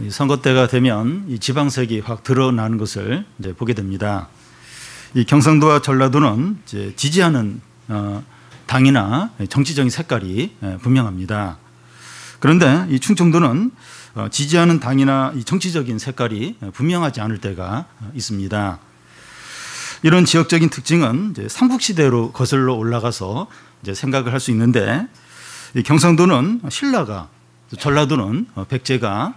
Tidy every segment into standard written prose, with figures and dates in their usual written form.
이 선거 때가 되면 이 지방색이 확 드러나는 것을 이제 보게 됩니다. 이 경상도와 전라도는 이제 지지하는 당이나 정치적인 색깔이 분명합니다. 그런데 이 충청도는 지지하는 당이나 이 정치적인 색깔이 분명하지 않을 때가 있습니다. 이런 지역적인 특징은 이제 삼국시대로 거슬러 올라가서 이제 생각을 할 수 있는데, 이 경상도는 신라가, 전라도는 백제가,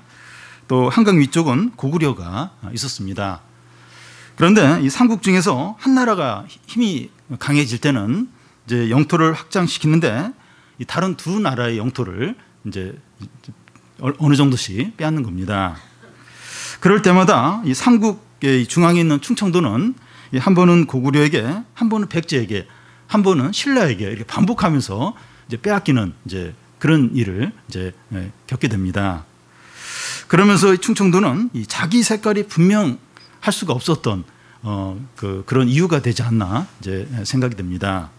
또 한강 위쪽은 고구려가 있었습니다. 그런데 이 삼국 중에서 한 나라가 힘이 강해질 때는 이제 영토를 확장시키는데, 이 다른 두 나라의 영토를 이제 어느 정도씩 빼앗는 겁니다. 그럴 때마다 이 삼국의 중앙에 있는 충청도는 한 번은 고구려에게, 한 번은 백제에게, 한 번은 신라에게 이렇게 반복하면서 이제 빼앗기는 이제 그런 일을 이제 겪게 됩니다. 그러면서 이 충청도는 이 자기 색깔이 분명할 수가 없었던 그런 이유가 되지 않나 이제 생각이 됩니다.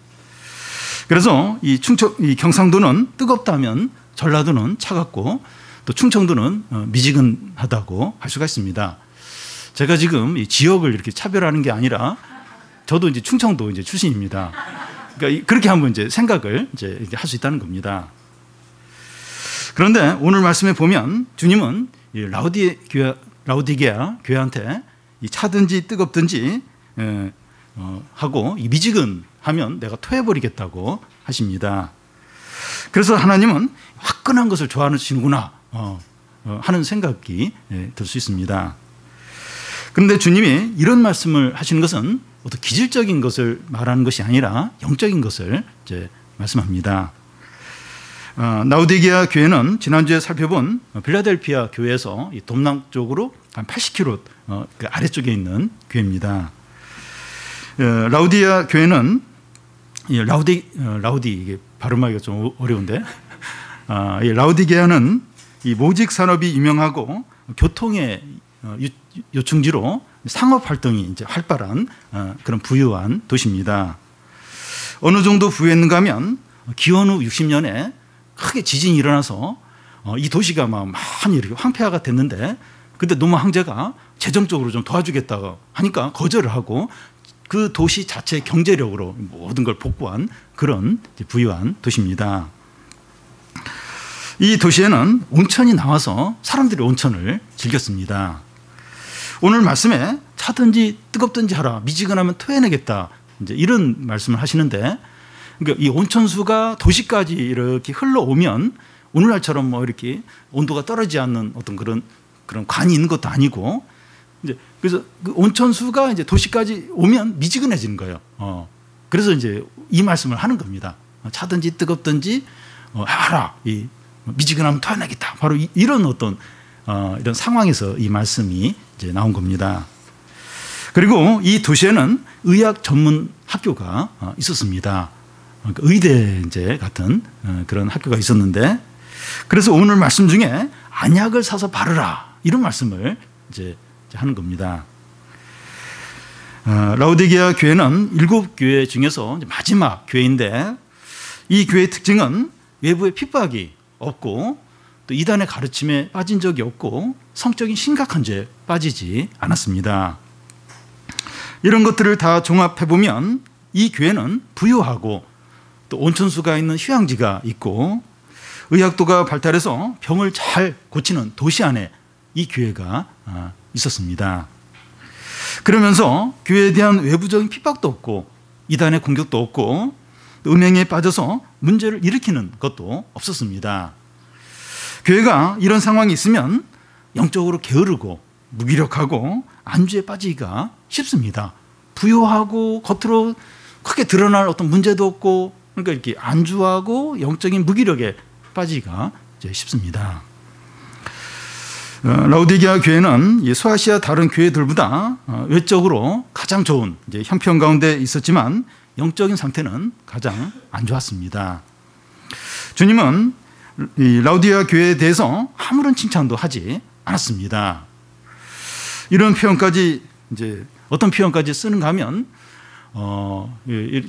그래서 이 경상도는 뜨겁다면 전라도는 차갑고, 또 충청도는 미지근하다고 할 수가 있습니다. 제가 지금 이 지역을 이렇게 차별하는 게 아니라, 저도 이제 충청도 이제 출신입니다. 그러니까 그렇게 한번 이제 생각을 이제 할 수 있다는 겁니다. 그런데 오늘 말씀에 보면 주님은 이 라우디게아 교회한테 이 차든지 뜨겁든지 하고, 이 미지근하면 내가 토해버리겠다고 하십니다. 그래서 하나님은 화끈한 것을 좋아하시는구나 하는 생각이 들 수 있습니다. 그런데 주님이 이런 말씀을 하시는 것은 어떤 기질적인 것을 말하는 것이 아니라 영적인 것을 이제 말씀합니다. 라우디게아 교회는 지난주에 살펴본 필라델피아 교회에서 이 동남쪽으로 한 80km 그 아래쪽에 있는 교회입니다. 라우디게아 교회는 라우디 이게 발음하기가 좀 어려운데, 이 라우디게아는 이 모직 산업이 유명하고 교통의 요충지로 상업 활동이 이제 활발한 그런 부유한 도시입니다. 어느 정도 부유했는가 하면 기원 후 60년에 크게 지진이 일어나서 이 도시가 막 많이 이렇게 황폐화가 됐는데, 그때 노마 황제가 재정적으로 좀 도와주겠다고 하니까 거절을 하고 그 도시 자체의 경제력으로 모든 걸 복구한 그런 부유한 도시입니다. 이 도시에는 온천이 나와서 사람들이 온천을 즐겼습니다. 오늘 말씀에 차든지 뜨겁든지 하라, 미지근하면 토해내겠다, 이제 이런 말씀을 하시는데, 그러니까 이 온천수가 도시까지 이렇게 흘러오면 오늘날처럼 뭐 이렇게 온도가 떨어지지 않는 어떤 그런 관이 있는 것도 아니고, 이제 그래서 그 온천수가 이제 도시까지 오면 미지근해지는 거예요. 그래서 이제 이 말씀을 하는 겁니다. 차든지 뜨겁든지 하라, 이 미지근하면 토해내겠다. 바로 이런 어떤 이런 상황에서 이 말씀이 이제 나온 겁니다. 그리고 이 도시에는 의학 전문 학교가 있었습니다. 그러니까 의대 이제 같은 그런 학교가 있었는데, 그래서 오늘 말씀 중에 안약을 사서 바르라, 이런 말씀을 이제 하는 겁니다. 라우디게아 교회는 7교회 중에서 마지막 교회인데, 이 교회의 특징은 외부의 핍박이 없고, 또 이단의 가르침에 빠진 적이 없고, 성적인 심각한 죄에 빠지지 않았습니다. 이런 것들을 다 종합해보면 이 교회는 부유하고, 또 온천수가 있는 휴양지가 있고, 의학도가 발달해서 병을 잘 고치는 도시 안에 이 교회가 있었습니다. 그러면서 교회에 대한 외부적인 핍박도 없고, 이단의 공격도 없고, 음행에 빠져서 문제를 일으키는 것도 없었습니다. 교회가 이런 상황이 있으면 영적으로 게으르고 무기력하고 안주에 빠지기가 쉽습니다. 부유하고 겉으로 크게 드러날 어떤 문제도 없고, 그러니까 이렇게 안주하고 영적인 무기력에 빠지기가 이제 쉽습니다. 라우디게아 교회는 소아시아 다른 교회들보다 외적으로 가장 좋은 이제 형편 가운데 있었지만 영적인 상태는 가장 안 좋았습니다. 주님은 이 라우디게아 교회에 대해서 아무런 칭찬도 하지 않았습니다. 이런 표현까지 이제 어떤 표현까지 쓰는가 하면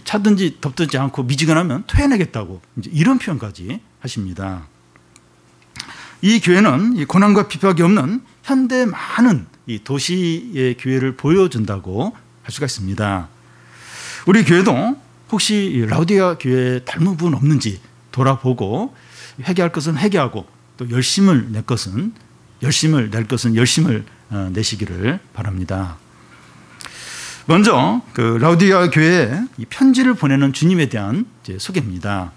차든지 덥든지 않고 미지근하면 토해내겠다고 이제 이런 표현까지 하십니다. 이 교회는 이 고난과 핍박이 없는 현대 많은 이 도시의 교회를 보여준다고 할 수가 있습니다. 우리 교회도 혹시 라우디게아 교회에 닮은 부분 없는지 돌아보고 회개할 것은 회개하고 또 열심을 낼 것은 열심을 내시기를 바랍니다. 먼저 그 라우디게아 교회에 이 편지를 보내는 주님에 대한 소개입니다.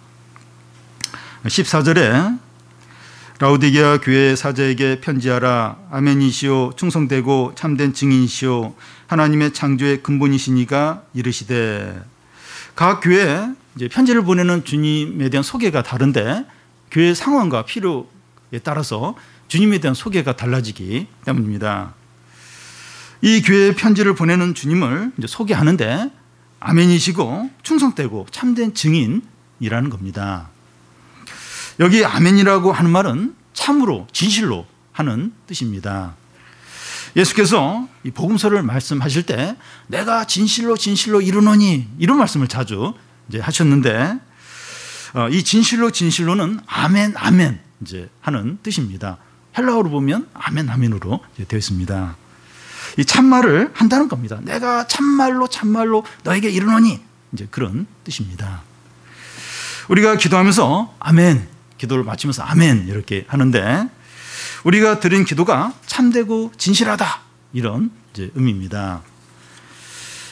14절에 라우디게아 교회 사자에게 편지하라. 아멘이시오 충성되고 참된 증인이시오 하나님의 창조의 근본이시니가 이르시되. 각 교회에 이제 편지를 보내는 주님에 대한 소개가 다른데 교회 상황과 필요에 따라서 주님에 대한 소개가 달라지기 때문입니다. 이 교회에 편지를 보내는 주님을 이제 소개하는데 아멘이시고 충성되고 참된 증인이라는 겁니다. 여기 아멘이라고 하는 말은 참으로 진실로 하는 뜻입니다. 예수께서 이 복음서를 말씀하실 때 내가 진실로 이르노니 이런 말씀을 자주 이제 하셨는데 이 진실로는 아멘 이제 하는 뜻입니다. 헬라어로 보면 아멘으로 되어 있습니다. 이 참말을 한다는 겁니다. 내가 참말로 너에게 이르노니 이제 그런 뜻입니다. 우리가 기도하면서 아멘, 기도를 마치면서 아멘 이렇게 하는데 우리가 드린 기도가 참되고 진실하다 이런 이제 의미입니다.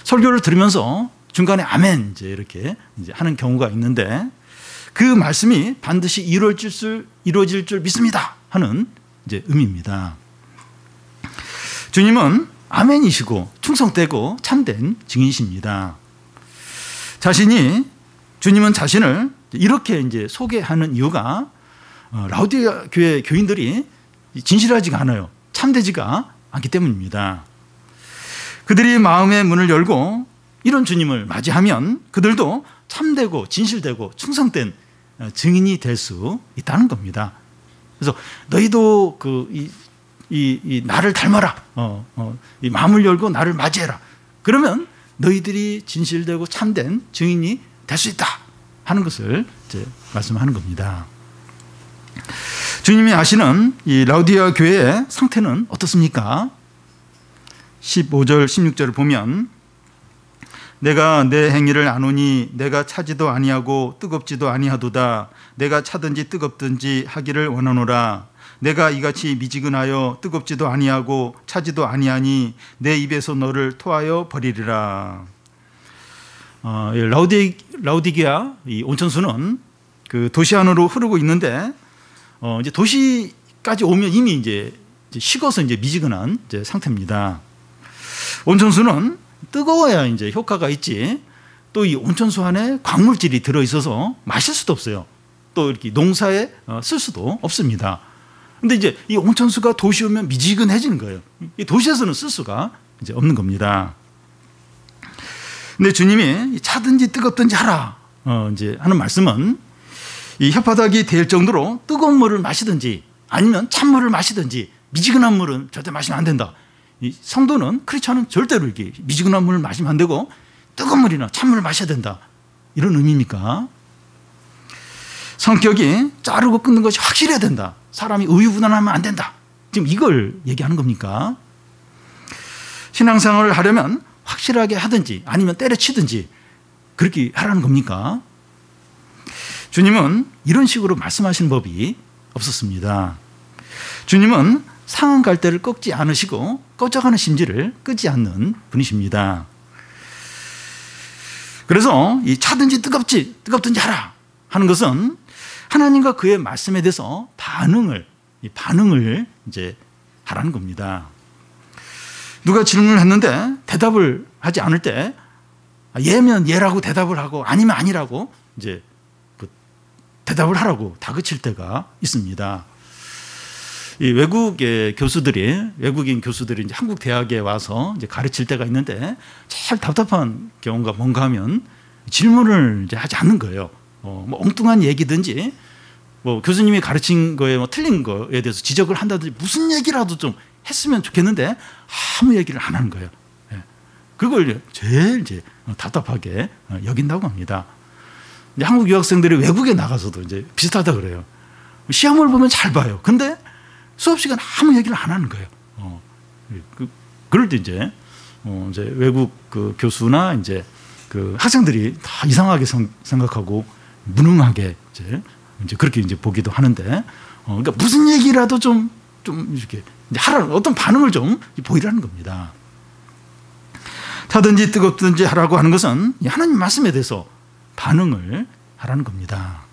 설교를 들으면서 중간에 아멘 이제 이렇게 이제 하는 경우가 있는데 그 말씀이 반드시 이루어질 줄 믿습니다 하는 이제 의미입니다. 주님은 아멘이시고 충성되고 참된 증인이십니다. 주님은 자신을 이렇게 이제 소개하는 이유가 라우디게아 교회 교인들이 진실하지가 않아요. 참되지가 않기 때문입니다. 그들이 마음의 문을 열고 이런 주님을 맞이하면 그들도 참되고 진실되고 충성된 증인이 될 수 있다는 겁니다. 그래서 너희도 이 나를 닮아라. 이 마음을 열고 나를 맞이해라. 그러면 너희들이 진실되고 참된 증인이 될 수 있다 하는 것을 이제 말씀하는 겁니다. 주님이 아시는 이 라우디게아 교회의 상태는 어떻습니까? 15절 16절을 보면 내가 내 행위를 아노니 내가 차지도 아니하고 뜨겁지도 아니하도다. 내가 차든지 뜨겁든지 하기를 원하노라. 내가 이같이 미지근하여 뜨겁지도 아니하고 차지도 아니하니 내 입에서 너를 토하여 버리리라. 라우디게아 이 온천수는 그 도시 안으로 흐르고 있는데 이제 도시까지 오면 이미 이제 식어서 이제 미지근한 이제 상태입니다. 온천수는 뜨거워야 이제 효과가 있지. 또 이 온천수 안에 광물질이 들어 있어서 마실 수도 없어요. 또 이렇게 농사에 쓸 수도 없습니다. 근데 이제 이 온천수가 도시 오면 미지근해지는 거예요. 이 도시에서는 쓸 수가 이제 없는 겁니다. 근데 주님이 차든지 뜨겁든지 하라 이제 하는 말씀은 이 혓바닥이 될 정도로 뜨거운 물을 마시든지 아니면 찬물을 마시든지 미지근한 물은 절대 마시면 안 된다. 이 성도는 크리스천은 절대로 이렇게 미지근한 물을 마시면 안 되고 뜨거운 물이나 찬물을 마셔야 된다. 이런 의미입니까? 성격이 자르고 끊는 것이 확실해야 된다. 사람이 우유부단하면 안 된다. 지금 이걸 얘기하는 겁니까? 신앙생활을 하려면 확실하게 하든지 아니면 때려치든지 그렇게 하라는 겁니까? 주님은 이런 식으로 말씀하시는 법이 없었습니다. 주님은 상한 갈대를 꺾지 않으시고 꺼져가는 심지를 끄지 않는 분이십니다. 그래서 이 차든지 뜨겁든지 하라 하는 것은 하나님과 그의 말씀에 대해서 반응을 이제 하라는 겁니다. 누가 질문을 했는데 대답을 하지 않을 때 예면 예라고 대답을 하고 아니면 아니라고 이제 대답을 하라고 다그칠 때가 있습니다. 이 외국인 교수들이 이제 한국 대학에 와서 이제 가르칠 때가 있는데 제일 답답한 경우가 뭔가 하면 질문을 이제 하지 않는 거예요. 뭐 엉뚱한 얘기든지 뭐 교수님이 가르친 거에 뭐 틀린 거에 대해서 지적을 한다든지 무슨 얘기라도 좀 했으면 좋겠는데 아무 얘기를 안 하는 거예요. 그걸 제일 이제 답답하게 여긴다고 합니다. 한국 유학생들이 외국에 나가서도 이제 비슷하다 그래요. 시험을 보면 잘 봐요. 근데 수업 시간 아무 얘기를 안 하는 거예요. 그럴 때 이제 외국 그 교수나 이제 그 학생들이 다 이상하게 생각하고 무능하게 이제 그렇게 이제 보기도 하는데, 그러니까 무슨 얘기라도 좀 이렇게 하라는 어떤 반응을 좀 보이라는 겁니다. 타든지 뜨겁든지 하라고 하는 것은 하나님 말씀에 대해서 반응을 하라는 겁니다.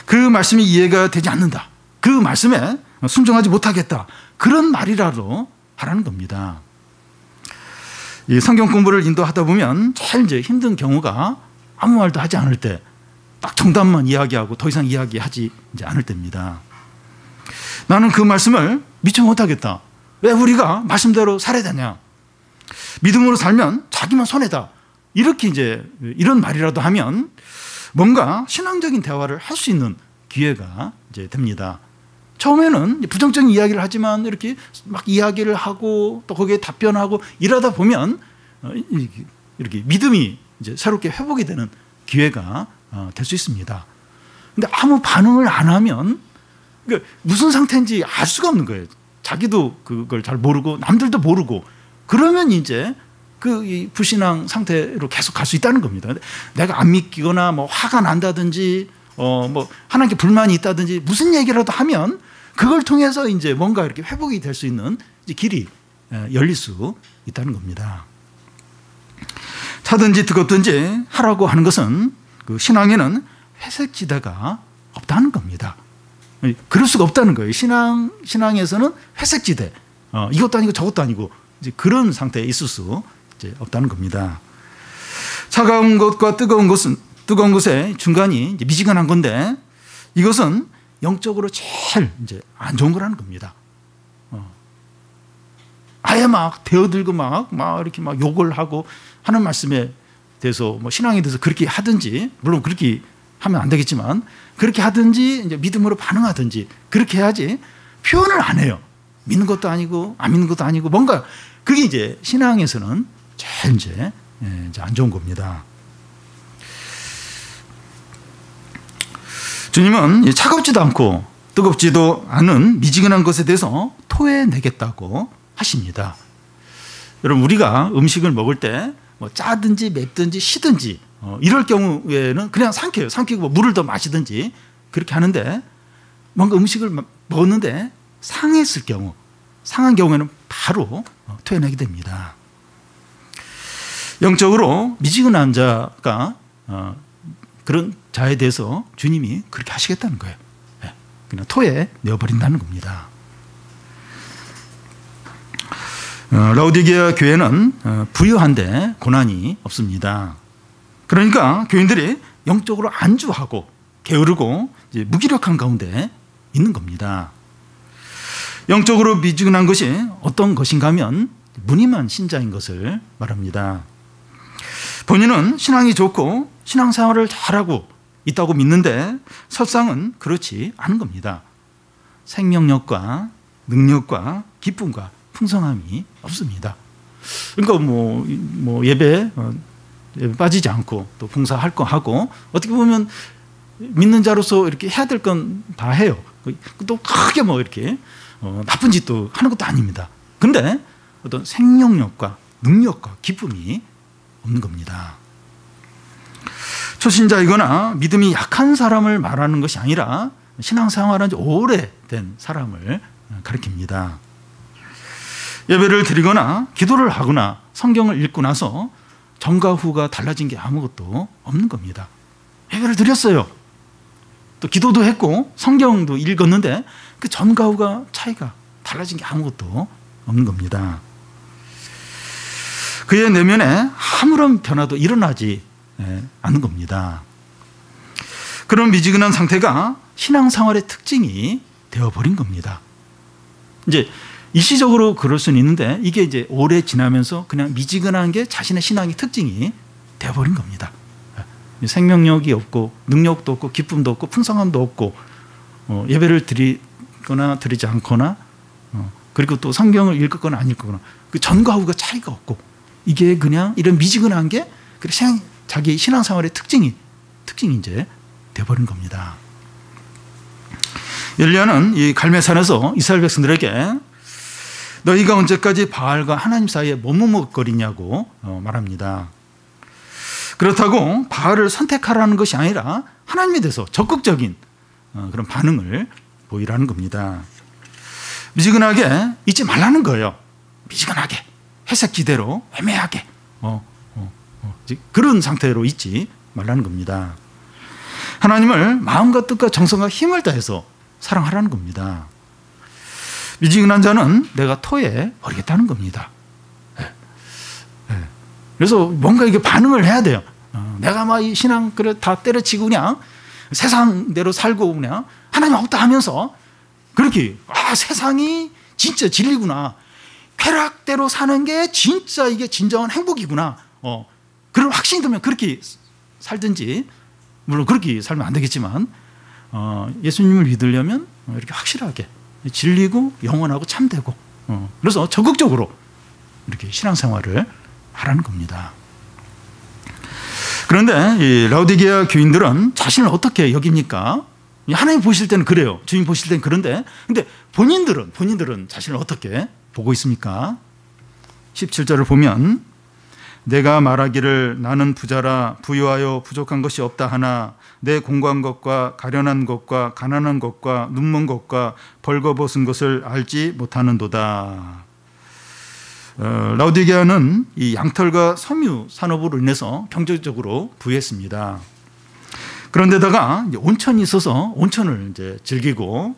그 말씀이 이해가 되지 않는다, 그 말씀에 순종하지 못하겠다, 그런 말이라도 하라는 겁니다. 이 성경 공부를 인도하다 보면 제일 이제 힘든 경우가 아무 말도 하지 않을 때, 딱 정답만 이야기하고 더 이상 이야기하지 이제 않을 때입니다. 나는 그 말씀을 믿지 못하겠다. 왜 우리가 말씀대로 살아야 되냐? 믿음으로 살면 자기만 손해다. 이렇게 이제 이런 말이라도 하면 뭔가 신앙적인 대화를 할 수 있는 기회가 이제 됩니다. 처음에는 부정적인 이야기를 하지만 이렇게 막 이야기를 하고 또 거기에 답변하고 이러다 보면 이렇게 믿음이 이제 새롭게 회복이 되는 기회가 될 수 있습니다. 근데 아무 반응을 안 하면 그러니까 무슨 상태인지 알 수가 없는 거예요. 자기도 그걸 잘 모르고 남들도 모르고, 그러면 이제 그 불신앙 상태로 계속 갈 수 있다는 겁니다. 내가 안 믿기거나 뭐 화가 난다든지 뭐 하나님께 불만이 있다든지 무슨 얘기라도 하면 그걸 통해서 이제 뭔가 이렇게 회복이 될 수 있는 이제 길이 열릴 수 있다는 겁니다. 차든지 뜨겁든지 하라고 하는 것은 그 신앙에는 회색지대가 없다는 겁니다. 그럴 수가 없다는 거예요. 신앙에서는 회색지대, 이것도 아니고 저것도 아니고 이제 그런 상태에 있을 수 이제 없다는 겁니다. 차가운 것과 뜨거운 것의 중간이 이제 미지근한 건데, 이것은 영적으로 제일 이제 안 좋은 거라는 겁니다. 아예 막 대어들고 막 이렇게 막 욕을 하고 하는 말씀에 대해서 뭐 신앙에 대해서 그렇게 하든지, 물론 그렇게 하면 안 되겠지만 그렇게 하든지 이제 믿음으로 반응하든지 그렇게 해야지, 표현을 안 해요. 믿는 것도 아니고 안 믿는 것도 아니고 뭔가 그게 이제 신앙에서는 제일 이제 안 좋은 겁니다. 주님은 차갑지도 않고 뜨겁지도 않은 미지근한 것에 대해서 토해내겠다고 하십니다. 여러분, 우리가 음식을 먹을 때 뭐 짜든지 맵든지 시든지 이럴 경우에는 그냥 삼키고 뭐 물을 더 마시든지 그렇게 하는데, 뭔가 음식을 먹었는데 상한 경우에는 바로 토해내게 됩니다. 영적으로 미지근한 자가 그런 자에 대해서 주님이 그렇게 하시겠다는 거예요. 그냥 토해내어버린다는 겁니다. 라오디게아 교회는 부유한데 고난이 없습니다. 그러니까 교인들이 영적으로 안주하고 게으르고 이제 무기력한 가운데 있는 겁니다. 영적으로 미지근한 것이 어떤 것인가 하면 무늬만 신자인 것을 말합니다. 본인은 신앙이 좋고 신앙생활을 잘하고 있다고 믿는데 설상은 그렇지 않은 겁니다. 생명력과 능력과 기쁨과 풍성함이 없습니다. 그러니까 뭐 예배 빠지지 않고 또 봉사할 거 하고, 어떻게 보면 믿는 자로서 이렇게 해야 될 건 다 해요. 또 크게 뭐 이렇게 나쁜 짓도 하는 것도 아닙니다. 근데 어떤 생명력과 능력과 기쁨이 없는 겁니다. 초신자이거나 믿음이 약한 사람을 말하는 것이 아니라 신앙생활한 지 오래된 사람을 가리킵니다. 예배를 드리거나 기도를 하거나 성경을 읽고 나서 전과 후가 달라진 게 아무것도 없는 겁니다. 예배를 드렸어요. 또 기도도 했고 성경도 읽었는데 그 전과 후가 차이가 달라진 게 아무것도 없는 겁니다. 그의 내면에 아무런 변화도 일어나지 않는 겁니다. 그런 미지근한 상태가 신앙생활의 특징이 되어버린 겁니다. 이제 일시적으로 그럴 수는 있는데 이게 이제 오래 지나면서 그냥 미지근한 게 자신의 신앙의 특징이 되어버린 겁니다. 생명력이 없고 능력도 없고 기쁨도 없고 풍성함도 없고 예배를 드리거나 드리지 않거나 그리고 또 성경을 읽거나 안 읽거나 그 전과 후가 차이가 없고, 이게 그냥 이런 미지근한 게 자기 신앙생활의 특징이 이제 되어버린 겁니다. 엘리야는 이 갈멜산에서 이스라엘 백성들에게 너희가 언제까지 바알과 하나님 사이에 머뭇거리냐고 말합니다. 그렇다고 바알을 선택하라는 것이 아니라 하나님에 대해서 적극적인 그런 반응을 보이라는 겁니다. 미지근하게 있지 말라는 거예요. 미지근하게 회색 지대로 애매하게 그런 상태로 있지 말라는 겁니다. 하나님을 마음과 뜻과 정성과 힘을 다해서 사랑하라는 겁니다. 미지근한 자는 내가 토해 버리겠다는 겁니다. 그래서 뭔가 이게 반응을 해야 돼요. 내가 막 이 신앙 그래 다 때려치고 그냥 세상대로 살고 그냥 하나님 없다 하면서 그렇게 세상이 진짜 진리구나. 쾌락대로 사는 게 진짜 이게 진정한 행복이구나. 그런 확신이 들면 그렇게 살든지, 물론 그렇게 살면 안 되겠지만 예수님을 믿으려면 이렇게 확실하게 진리고 영원하고 참되고 그래서 적극적으로 이렇게 신앙생활을 하라는 겁니다. 그런데 이 라오디게아 교인들은 자신을 어떻게 여깁니까? 하나님 보실 때는 그래요. 주님 보실 때는 그런데 근데 본인들은 자신을 어떻게 보고 있습니까? 17절을 보면 내가 말하기를 나는 부자라 부유하여 부족한 것이 없다 하나 내 공고한 것과 가련한 것과 가난한 것과 눈먼 것과 벌거벗은 것을 알지 못하는도다. 라오디게아는 이 양털과 섬유 산업으로 인해서 경제적으로 부유했습니다. 그런데다가 이제 온천이 있어서 온천을 이제 즐기고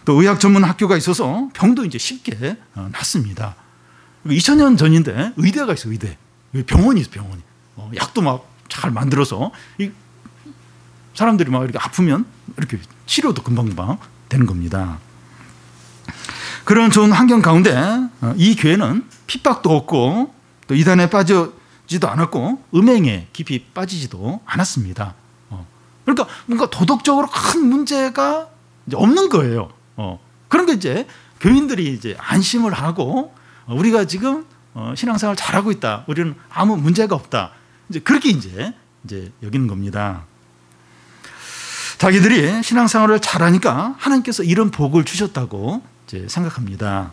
또 의학 전문 학교가 있어서 병도 이제 쉽게 낫습니다. 2000년 전인데 의대가 있어요. 병원이 있어요. 병원이. 약도 막 잘 만들어서 이 사람들이 막 이렇게 아프면 이렇게 치료도 금방금방 되는 겁니다. 그런 좋은 환경 가운데 이 교회는 핍박도 없고 또 이단에 빠지지도 않았고 음행에 깊이 빠지지도 않았습니다. 그러니까 뭔가 도덕적으로 큰 문제가 이제 없는 거예요. 그런 게 이제 교인들이 이제 안심을 하고 우리가 지금 신앙생활 잘하고 있다. 우리는 아무 문제가 없다. 이제 그렇게 이제 여기는 겁니다. 자기들이 신앙생활을 잘하니까 하나님께서 이런 복을 주셨다고 이제 생각합니다.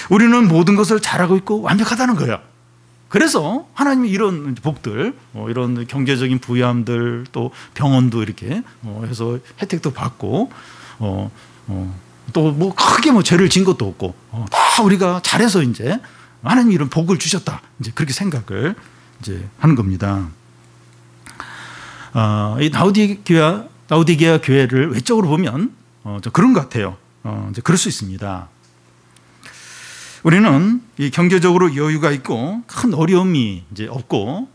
우리는 모든 것을 잘하고 있고 완벽하다는 거예요. 그래서 하나님이 이런 복들, 이런 경제적인 부유함들, 또 병원도 이렇게 해서 혜택도 받고, 또 뭐 크게 뭐 죄를 진 것도 없고, 다 우리가 잘해서 이제 하나님이 이런 복을 주셨다. 이제 그렇게 생각을 이제 하는 겁니다. 이 라오디게아 교회를 외적으로 보면 좀 그런 것 같아요. 이제 그럴 수 있습니다. 우리는 이 경제적으로 여유가 있고 큰 어려움이 이제 없고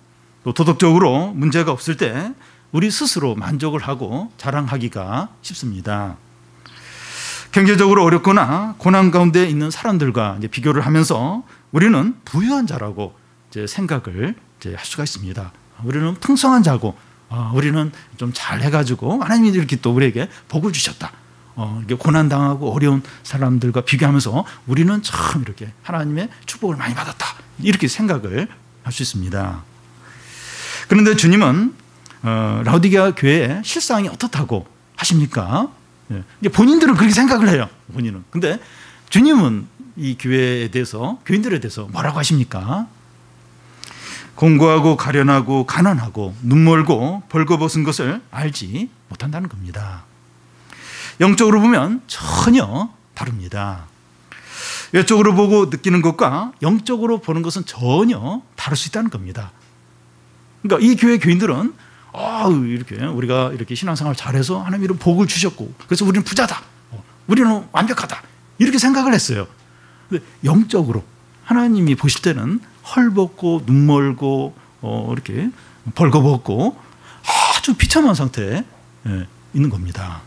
또 도덕적으로 문제가 없을 때 우리 스스로 만족을 하고 자랑하기가 쉽습니다. 경제적으로 어렵거나 고난 가운데 있는 사람들과 이제 비교를 하면서 우리는 부유한 자라고 이제 생각을 이제 할 수가 있습니다. 우리는 풍성한 자고, 우리는 좀 잘해가지고 하나님이 이렇게 또 우리에게 복을 주셨다. 이렇게 고난 당하고 어려운 사람들과 비교하면서 우리는 참 이렇게 하나님의 축복을 많이 받았다. 이렇게 생각을 할 수 있습니다. 그런데 주님은 라오디게아 교회의 실상이 어떻다고 하십니까? 이제 본인들은 그렇게 생각을 해요. 본인은. 근데 주님은 이 교회에 대해서, 교인들에 대해서 뭐라고 하십니까? 공고하고 가련하고 가난하고 눈멀고 벌거벗은 것을 알지 못한다는 겁니다. 영적으로 보면 전혀 다릅니다. 외적으로 보고 느끼는 것과 영적으로 보는 것은 전혀 다를 수 있다는 겁니다. 그러니까 이 교회 교인들은 이렇게 우리가 이렇게 신앙생활 잘해서 하나님 이런 복을 주셨고 그래서 우리는 부자다. 우리는 완벽하다. 이렇게 생각을 했어요. 근데 영적으로 하나님이 보실 때는 헐벗고 눈멀고 이렇게 벌거벗고 아주 비참한 상태에 있는 겁니다.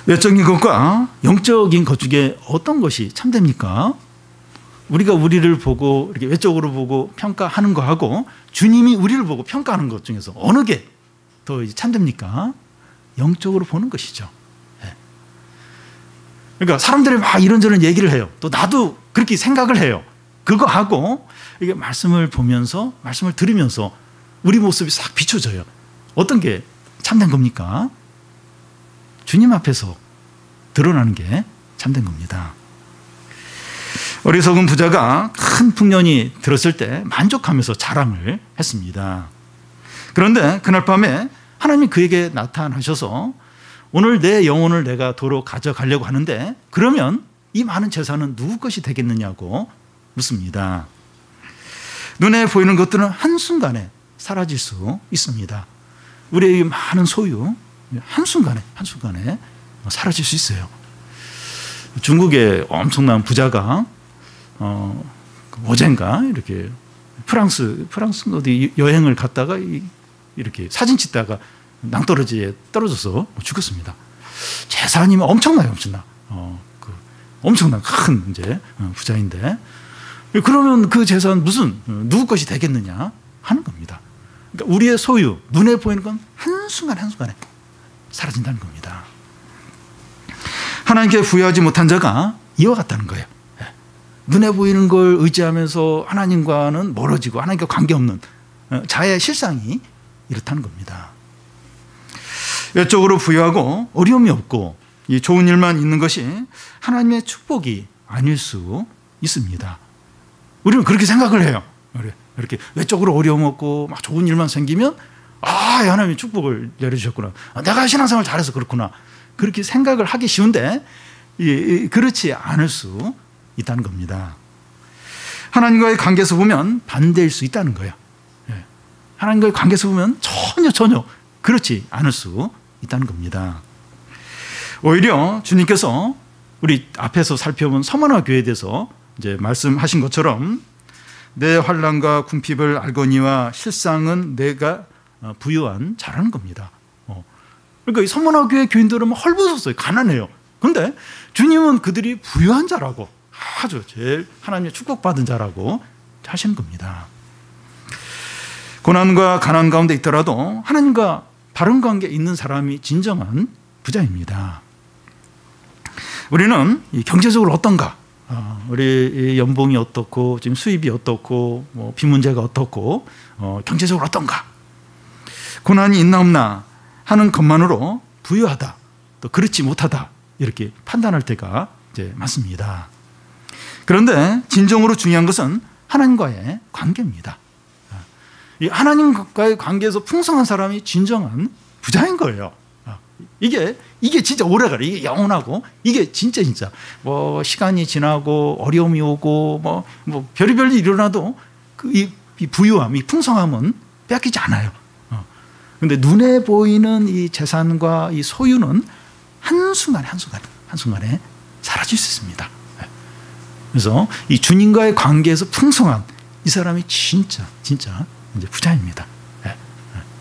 외적인 것과 영적인 것 중에 어떤 것이 참됩니까? 우리가 우리를 보고 이렇게 외적으로 보고 평가하는 거하고 주님이 우리를 보고 평가하는 것 중에서 어느 게 더 참됩니까? 영적으로 보는 것이죠. 그러니까 사람들이 막 이런저런 얘기를 해요. 또 나도 그렇게 생각을 해요. 그거하고 이게 말씀을 보면서 말씀을 들으면서 우리 모습이 싹 비춰져요. 어떤 게 참된 겁니까? 주님 앞에서 드러나는 게 참된 겁니다. 어리석은 부자가 큰 풍년이 들었을 때 만족하면서 자랑을 했습니다. 그런데 그날 밤에 하나님이 그에게 나타나셔서 오늘 내 영혼을 내가 도로 가져가려고 하는데 그러면 이 많은 재산은 누구 것이 되겠느냐고 묻습니다. 눈에 보이는 것들은 한순간에 사라질 수 있습니다. 우리의 많은 소유 한순간에 사라질 수 있어요. 중국의 엄청난 부자가 어젠가 이렇게 프랑스 어디 여행을 갔다가 이렇게 사진 찍다가 낭떠러지에 떨어져서 죽었습니다. 재산이 엄청나요, 엄청난 큰 이제 부자인데 그러면 그 재산 무슨 누구 것이 되겠느냐 하는 겁니다. 그러니까 우리의 소유 눈에 보이는 건 한순간에 사라진다는 겁니다. 하나님께 부여하지 못한 자가 이와 같다는 거예요. 눈에 보이는 걸 의지하면서 하나님과는 멀어지고 하나님과 관계없는 자의 실상이 이렇다는 겁니다. 외적으로 부유하고 어려움이 없고 이 좋은 일만 있는 것이 하나님의 축복이 아닐 수 있습니다. 우리는 그렇게 생각을 해요. 이렇게 외적으로 어려움 없고 막 좋은 일만 생기면 하나님이 축복을 내려주셨구나. 내가 신앙생활 잘해서 그렇구나. 그렇게 생각을 하기 쉬운데 그렇지 않을 수 있다는 겁니다. 하나님과의 관계에서 보면 반대일 수 있다는 거예요. 하나님과의 관계에서 보면 전혀 그렇지 않을 수 있다는 겁니다. 오히려 주님께서 우리 앞에서 살펴본 서머나 교회에 대해서 이제 말씀하신 것처럼 내 환난과 궁핍을 알거니와 실상은 내가 부유한 자라는 겁니다. 그러니까 이 서머나 교회 교인들은 헐벗었어요. 가난해요. 그런데 주님은 그들이 부유한 자라고 아주 제일 하나님의 축복받은 자라고 하시는 겁니다. 고난과 가난 가운데 있더라도 하나님과 바른 관계에 있는 사람이 진정한 부자입니다. 우리는 경제적으로 어떤가? 우리 연봉이 어떻고 지금 수입이 어떻고 뭐 빚 문제가 어떻고 경제적으로 어떤가? 고난이 있나 없나 하는 것만으로 부유하다 또 그렇지 못하다 이렇게 판단할 때가 이제 많습니다. 그런데 진정으로 중요한 것은 하나님과의 관계입니다. 이 하나님과의 관계에서 풍성한 사람이 진정한 부자인 거예요. 이게 진짜 오래가요. 이게 영원하고 이게 진짜 뭐 시간이 지나고 어려움이 오고 뭐 별의별 일이 일어나도 이 부유함, 이 풍성함은 뺏기지 않아요. 그런데 눈에 보이는 이 재산과 이 소유는 한순간에 사라질 수 있습니다. 그래서 이 주님과의 관계에서 풍성한 이 사람이 진짜 이제 부자입니다.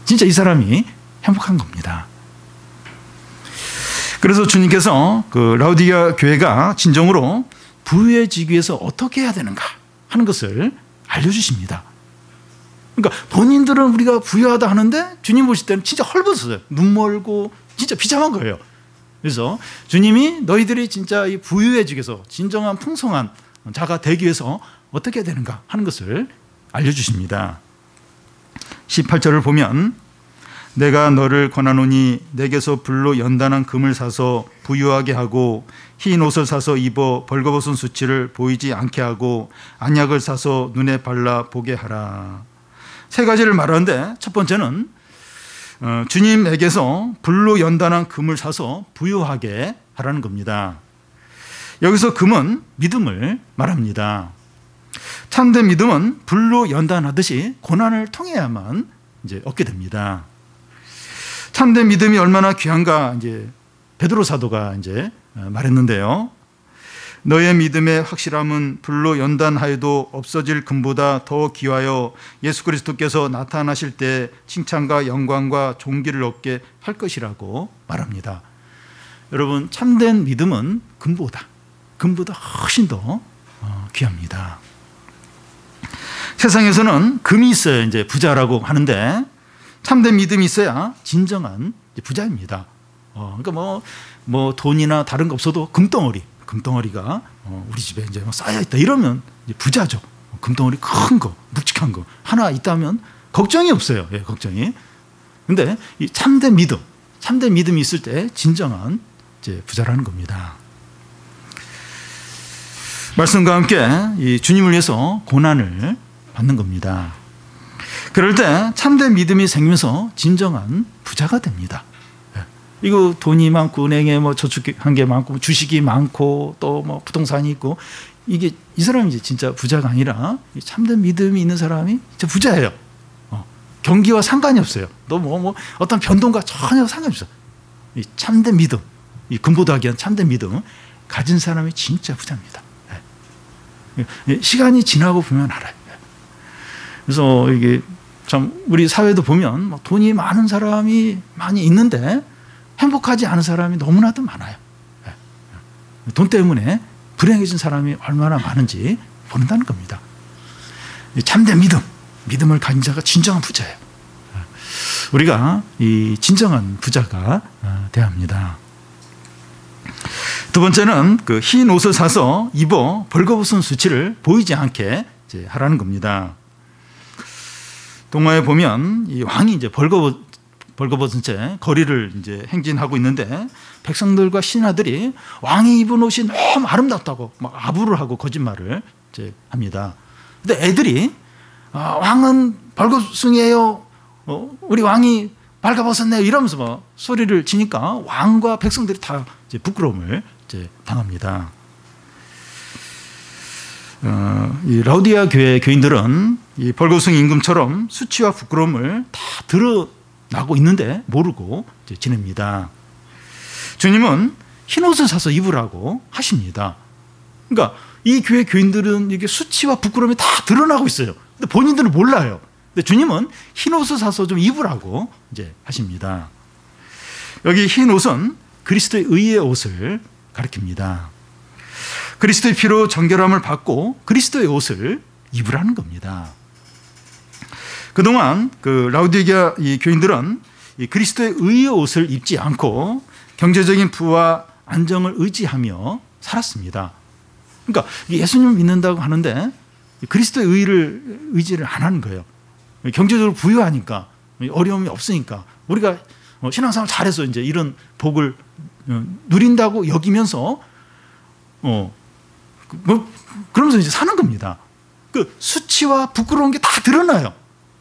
진짜 이 사람이 행복한 겁니다. 그래서 주님께서 그 라우디게아 교회가 진정으로 부유해지기 위해서 어떻게 해야 되는가 하는 것을 알려주십니다. 그러니까 본인들은 우리가 부유하다 하는데 주님 보실 때는 진짜 헐벗었어요. 눈 멀고 진짜 비참한 거예요. 그래서 주님이 너희들이 진짜 이 부유해지기 위해서 진정한 풍성한 자가 되기 위해서 어떻게 해야 되는가 하는 것을 알려주십니다. 18절을 보면 내가 너를 권하노니 내게서 불로 연단한 금을 사서 부유하게 하고 흰 옷을 사서 입어 벌거벗은 수치를 보이지 않게 하고 안약을 사서 눈에 발라 보게 하라. 세 가지를 말하는데 첫 번째는 주님에게서 불로 연단한 금을 사서 부유하게 하라는 겁니다. 여기서 금은 믿음을 말합니다. 참된 믿음은 불로 연단하듯이 고난을 통해야만 이제 얻게 됩니다. 참된 믿음이 얼마나 귀한가 이제 베드로 사도가 이제 말했는데요. 너의 믿음의 확실함은 불로 연단하여도 없어질 금보다 더 귀하여 예수 그리스도께서 나타나실 때 칭찬과 영광과 존귀를 얻게 할 것이라고 말합니다. 여러분 참된 믿음은 금보다 훨씬 더 귀합니다. 세상에서는 금이 있어야 이제 부자라고 하는데 참된 믿음이 있어야 진정한 부자입니다. 그러니까 뭐 돈이나 다른 거 없어도 금덩어리가 우리 집에 이제 쌓여 있다 이러면 이제 부자죠. 금덩어리 큰 거, 묵직한 거 하나 있다면 걱정이 없어요. 걱정이. 근데 이 참된 믿음, 참된 믿음이 있을 때 진정한 이제 부자라는 겁니다. 말씀과 함께 이 주님을 위해서 고난을 받는 겁니다. 그럴 때 참된 믿음이 생기면서 진정한 부자가 됩니다. 이거 돈이 많고 은행에 뭐 저축한 게 많고 주식이 많고 또 뭐 부동산이 있고 이게 이 사람이 이제 진짜 부자가 아니라 참된 믿음이 있는 사람이 진짜 부자예요. 경기와 상관이 없어요. 또 뭐 어떤 변동과 전혀 상관이 없어요. 이 참된 믿음, 이 금보다기한 참된 믿음 가진 사람이 진짜 부자입니다. 시간이 지나고 보면 알아요. 그래서 이게 참 우리 사회도 보면 뭐 돈이 많은 사람이 많이 있는데 행복하지 않은 사람이 너무나도 많아요. 돈 때문에 불행해진 사람이 얼마나 많은지 보는다는 겁니다. 참된 믿음을 가진 자가 진정한 부자예요. 우리가 이 진정한 부자가 되어야 합니다. 두 번째는 그 흰 옷을 사서 입어 벌거벗은 수치를 보이지 않게 이제 하라는 겁니다. 동화에 보면 이 왕이 이제 벌거벗은 채 거리를 이제 행진하고 있는데 백성들과 신하들이 왕이 입은 옷이 너무 아름답다고 막 아부를 하고 거짓말을 이제 합니다. 근데 애들이 왕은 벌거벗은이에요. 우리 왕이 발가벗었네 이러면서 막 소리를 지니까 왕과 백성들이 다 이제 부끄러움을 이제 당합니다. 이 라우디아 교회 교인들은 이 벌거벗은 임금처럼 수치와 부끄러움을 다 드러나고 있는데 모르고 이제 지냅니다. 주님은 흰 옷을 사서 입으라고 하십니다. 그러니까 이 교회 교인들은 이게 수치와 부끄러움이 다 드러나고 있어요. 근데 본인들은 몰라요. 근데 주님은 흰 옷을 사서 좀 입으라고 이제 하십니다. 여기 흰 옷은 그리스도의 의의 옷을 가리킵니다. 그리스도의 피로 정결함을 받고 그리스도의 옷을 입으라는 겁니다. 그동안 그 라우디게아 이 교인들은 이 그리스도의 의의 옷을 입지 않고 경제적인 부와 안정을 의지하며 살았습니다. 그러니까 예수님을 믿는다고 하는데 그리스도의 의지를 안 하는 거예요. 경제적으로 부유하니까 어려움이 없으니까 우리가 신앙생활 잘해서 이제 이런 복을 누린다고 여기면서 그러면서 이제 사는 겁니다. 그 수치와 부끄러운 게 다 드러나요.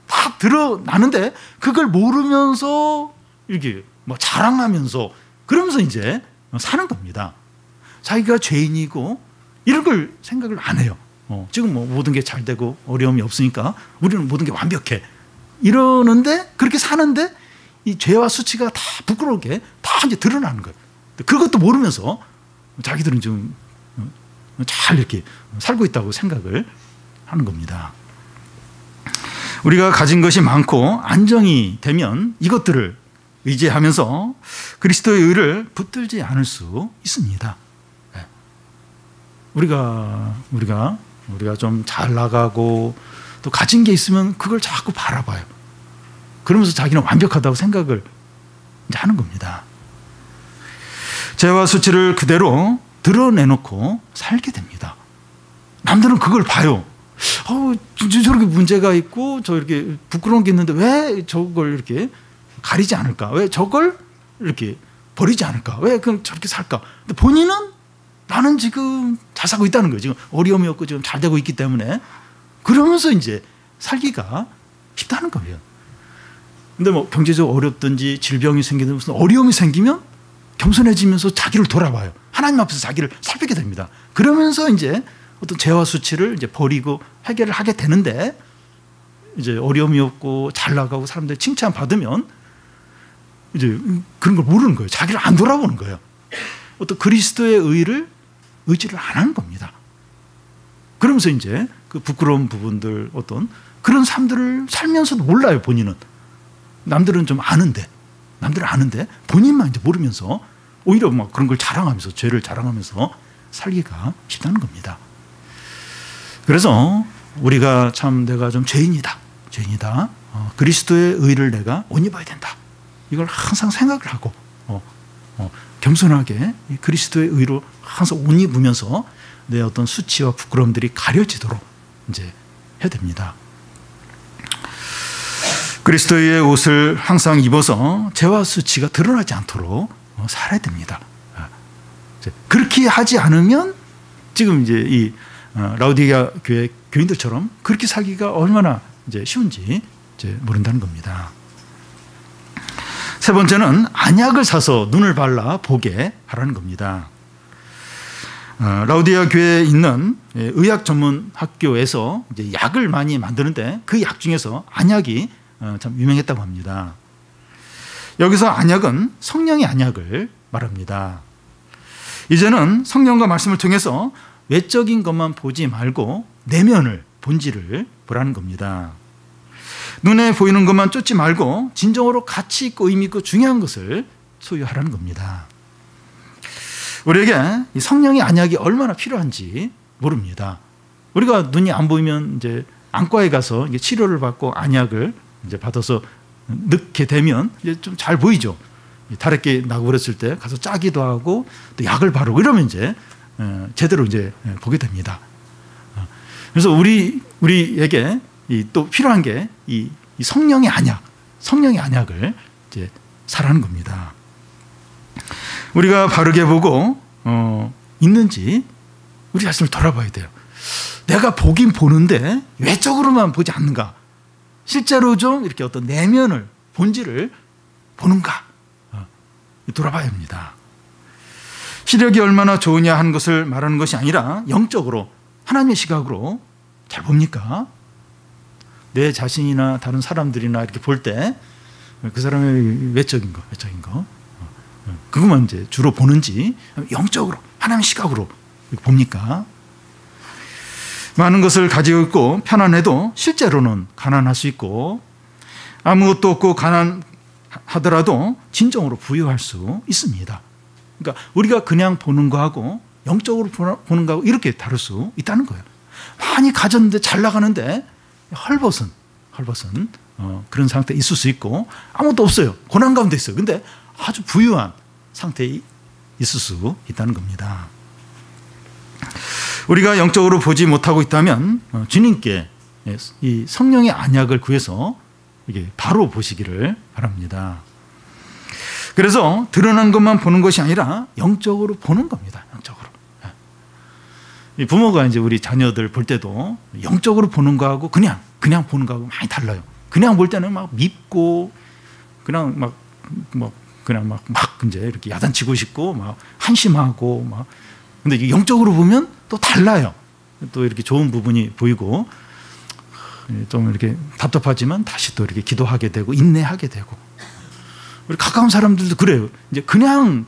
다 드러나는데 그걸 모르면서 이렇게 뭐 자랑하면서 그러면서 이제 사는 겁니다. 자기가 죄인이고 이런 걸 생각을 안 해요. 지금 뭐 모든 게 잘 되고 어려움이 없으니까 우리는 모든 게 완벽해. 이러는데 그렇게 사는데 이 죄와 수치가 다 부끄러우게 다 이제 드러나는 거예요. 그것도 모르면서 자기들은 좀 잘 이렇게 살고 있다고 생각을 하는 겁니다. 우리가 가진 것이 많고 안정이 되면 이것들을 의지하면서 그리스도의 의를 붙들지 않을 수 있습니다. 우리가 좀 잘 나가고 또 가진 게 있으면 그걸 자꾸 바라봐요. 그러면서 자기는 완벽하다고 생각을 이제 하는 겁니다. 죄와 수치를 그대로 드러내놓고 살게 됩니다. 남들은 그걸 봐요. 저렇게 문제가 있고 저 이렇게 부끄러운 게 있는데 왜 저걸 이렇게 가리지 않을까? 왜 저걸 이렇게 버리지 않을까? 왜 그럼 저렇게 살까? 근데 본인은 나는 지금 잘 살고 있다는 거예요. 지금 어려움이 없고 지금 잘 되고 있기 때문에 그러면서 이제 살기가 쉽다는 거예요. 근데 뭐 경제적으로 어렵든지 질병이 생기든 무슨 어려움이 생기면 겸손해지면서 자기를 돌아봐요. 하나님 앞에서 자기를 살피게 됩니다. 그러면서 이제 어떤 죄와 수치를 이제 버리고 해결을 하게 되는데 이제 어려움이 없고 잘 나가고 사람들 칭찬 받으면 이제 그런 걸 모르는 거예요. 자기를 안 돌아보는 거예요. 어떤 그리스도의 의지를 안 하는 겁니다. 그러면서 이제 그 부끄러운 부분들 어떤 그런 삶들을 살면서도 몰라요. 본인은. 남들은 좀 아는데 본인만 이제 모르면서 오히려 막 그런 걸 자랑하면서 죄를 자랑하면서 살기가 쉽다는 겁니다. 그래서 우리가 참 내가 좀 죄인이다. 그리스도의 의를 내가 옷 입어야 된다. 이걸 항상 생각을 하고 겸손하게 그리스도의 의로 항상 옷 입으면서 내 어떤 수치와 부끄러움들이 가려지도록 이제 해야 됩니다. 그리스도의 옷을 항상 입어서 죄와 수치가 드러나지 않도록 살아야 됩니다. 그렇게 하지 않으면 지금 이제 이 라우디게아 교회 교인들처럼 그렇게 살기가 얼마나 이제 쉬운지 이제 모른다는 겁니다. 세 번째는 안약을 사서 눈을 발라 보게 하라는 겁니다. 라우디게아 교회에 있는 의학 전문 학교에서 이제 약을 많이 만드는데 그 약 중에서 안약이 참 유명했다고 합니다. 여기서 안약은 성령의 안약을 말합니다. 이제는 성령과 말씀을 통해서 외적인 것만 보지 말고 내면을, 본질을 보라는 겁니다. 눈에 보이는 것만 쫓지 말고 진정으로 가치 있고 의미 있고 중요한 것을 소유하라는 겁니다. 우리에게 이 성령의 안약이 얼마나 필요한지 모릅니다. 우리가 눈이 안 보이면 이제 안과에 가서 이제 치료를 받고 안약을 이제 받아서 넣게 되면 이제 좀 잘 보이죠. 다래끼 나고 그랬을 때 가서 짜기도 하고 또 약을 바르고 이러면 이제 제대로 이제 보게 됩니다. 그래서 우리에게 또 필요한 게 이 성령의 안약, 성령의 안약을 이제 사라는 겁니다. 우리가 바르게 보고 있는지 우리 자신을 돌아봐야 돼요. 내가 보긴 보는데 외적으로만 보지 않는가? 실제로 좀 이렇게 어떤 내면을, 본질을 보는가? 돌아봐야 합니다. 시력이 얼마나 좋으냐 하는 것을 말하는 것이 아니라 영적으로 하나님의 시각으로 잘 봅니까? 내 자신이나 다른 사람들이나 이렇게 볼 때 그 사람의 외적인 거 그것만 이제 주로 보는지 영적으로 하나님의 시각으로 봅니까? 많은 것을 가지고 있고 편안해도 실제로는 가난할 수 있고 아무것도 없고 가난하더라도 진정으로 부유할 수 있습니다. 그러니까 우리가 그냥 보는 거하고 영적으로 보는 거하고 이렇게 다를 수 있다는 거예요. 많이 가졌는데 잘 나가는데 헐벗은 그런 상태에 있을 수 있고 아무것도 없어요. 고난 가운데 있어요. 근데 아주 부유한 상태에 있을 수 있다는 겁니다. 우리가 영적으로 보지 못하고 있다면 주님께 이 성령의 안약을 구해서 이게 바로 보시기를 바랍니다. 그래서 드러난 것만 보는 것이 아니라 영적으로 보는 겁니다. 영적으로. 이 부모가 이제 우리 자녀들 볼 때도 영적으로 보는 거하고 그냥 보는 거하고 많이 달라요. 그냥 볼 때는 막 밉고 그냥 막 이제 이렇게 야단치고 싶고 막 한심하고 막 근데 영적으로 보면 또 달라요. 또 이렇게 좋은 부분이 보이고 좀 이렇게 답답하지만 다시 또 이렇게 기도하게 되고 인내하게 되고 우리 가까운 사람들도 그래요. 이제 그냥